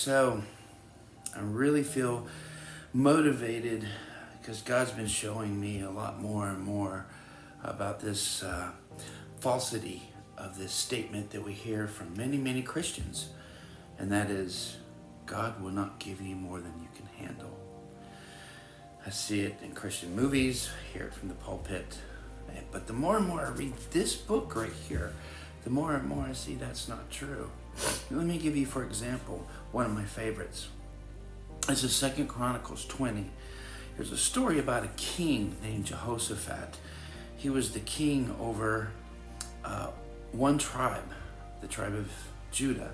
So I really feel motivated because God's been showing me a lot more and more about this falsity of this statement that we hear from many, many Christians, and that is, God will not give you more than you can handle. I see it in Christian movies, hear it from the pulpit, but the more and more I read this book right here, the more and more I see that's not true. Let me give you, for example, one of my favorites. This is 2 Chronicles 20. There's a story about a king named Jehoshaphat. He was the king over one tribe, the tribe of Judah.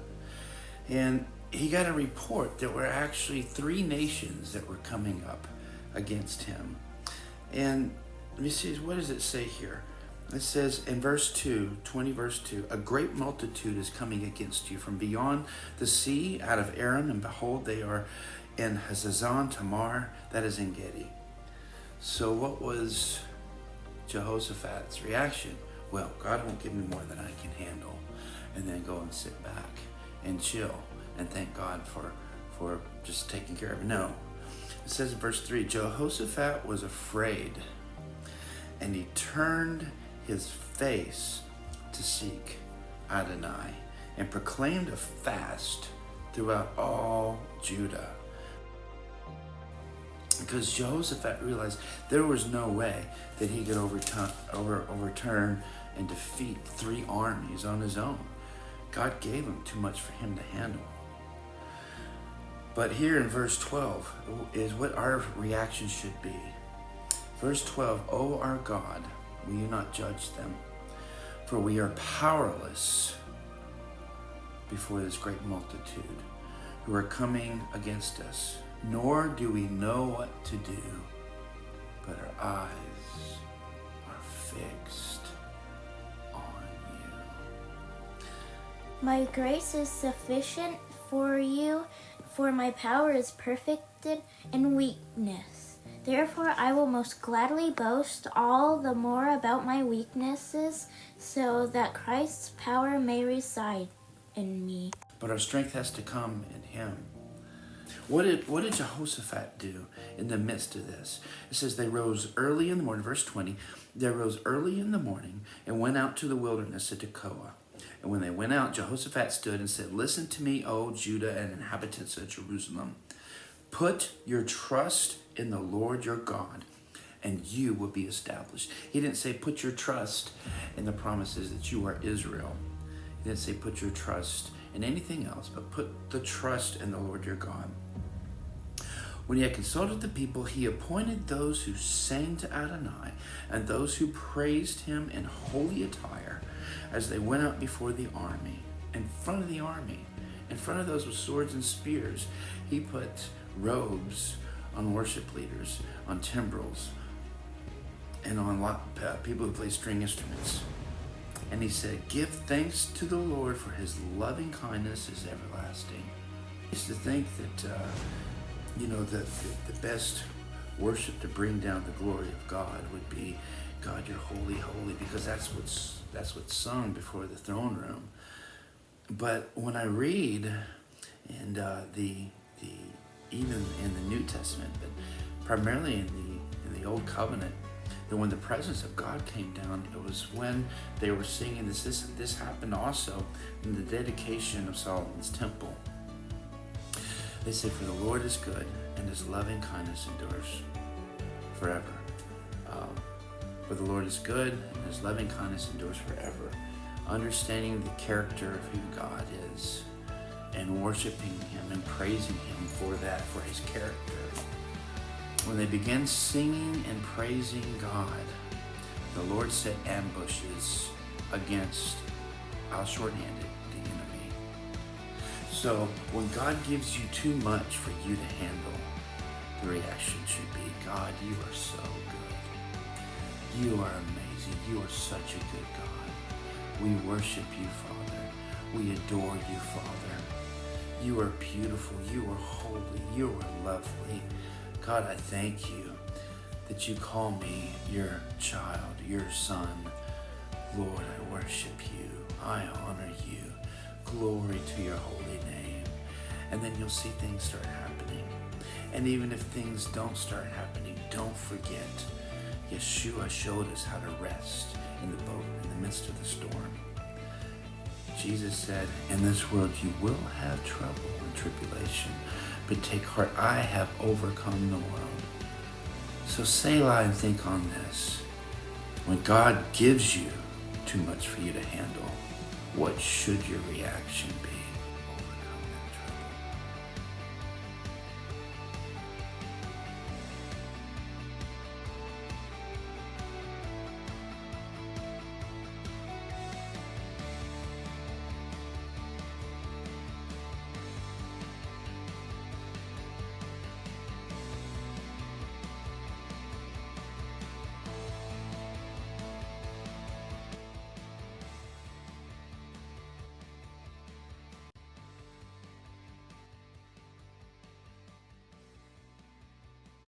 And he got a report that were actually 3 nations that were coming up against him. And let me see, what does it say here? It says in verse 2, 20 verse 2, a great multitude is coming against you from beyond the sea, out of Aram, and behold, they are in Hazazon Tamar, that is En Gedi. So what was Jehoshaphat's reaction? Well, God won't give me more than I can handle. And then go and sit back and chill and thank God for just taking care of it. No. It says in verse 3, Jehoshaphat was afraid, and he turned his face to seek Adonai and proclaimed a fast throughout all Judah. Because Jehoshaphat realized there was no way that he could overturn and defeat 3 armies on his own. God gave him too much for him to handle. But here in verse 12 is what our reaction should be. Verse 12, O our God, will you not judge them? For we are powerless before this great multitude who are coming against us, nor do we know what to do, but our eyes are fixed on you. My grace is sufficient for you, for my power is perfected in weakness. Therefore I will most gladly boast all the more about my weaknesses, so that Christ's power may reside in me. But our strength has to come in him. What did Jehoshaphat do in the midst of this? It says they rose early in the morning, verse 20, they rose early in the morning and went out to the wilderness of Tekoa. And when they went out, Jehoshaphat stood and said, listen to me, O Judah and inhabitants of Jerusalem. Put your trust in the Lord your God, and you will be established. He didn't say put your trust in the promises that you are Israel. He didn't say put your trust in anything else, but put the trust in the Lord your God. When he had consulted the people, he appointed those who sang to Adonai and those who praised him in holy attire as they went out before the army. In front of the army, in front of those with swords and spears, he put robes on worship leaders, on timbrels, and on people who play string instruments. And he said, give thanks to the Lord, for his loving kindness is everlasting. I used to think that, the best worship to bring down the glory of God would be, God, you're holy, holy, because that's what's sung before the throne room. But when I read, and even in the New Testament, but primarily in the Old Covenant, that when the presence of God came down, it was when they were singing this. This happened also in the dedication of Solomon's temple. They say, for the Lord is good, and his loving kindness endures forever. For the Lord is good, and his loving kindness endures forever. Understanding the character of who God is, and worshiping him and praising him for that, for his character. When they began singing and praising God, the Lord set ambushes against, I'll shorthand it, the enemy. So when God gives you too much for you to handle, the reaction should be, God, you are so good. You are amazing. You are such a good God. We worship you, Father. We adore you, Father. You are beautiful. You are holy. You are lovely. God, I thank you that you call me your child, your son. Lord, I worship you. I honor you. Glory to your holy name. and then you'll see things start happening. And even if things don't start happening, don't forget, Yeshua showed us how to rest in the boat in the midst of the storm. Jesus said, in this world you will have trouble and tribulation, but take heart, I have overcome the world. So Selah and think on this. When God gives you too much for you to handle, what should your reaction be?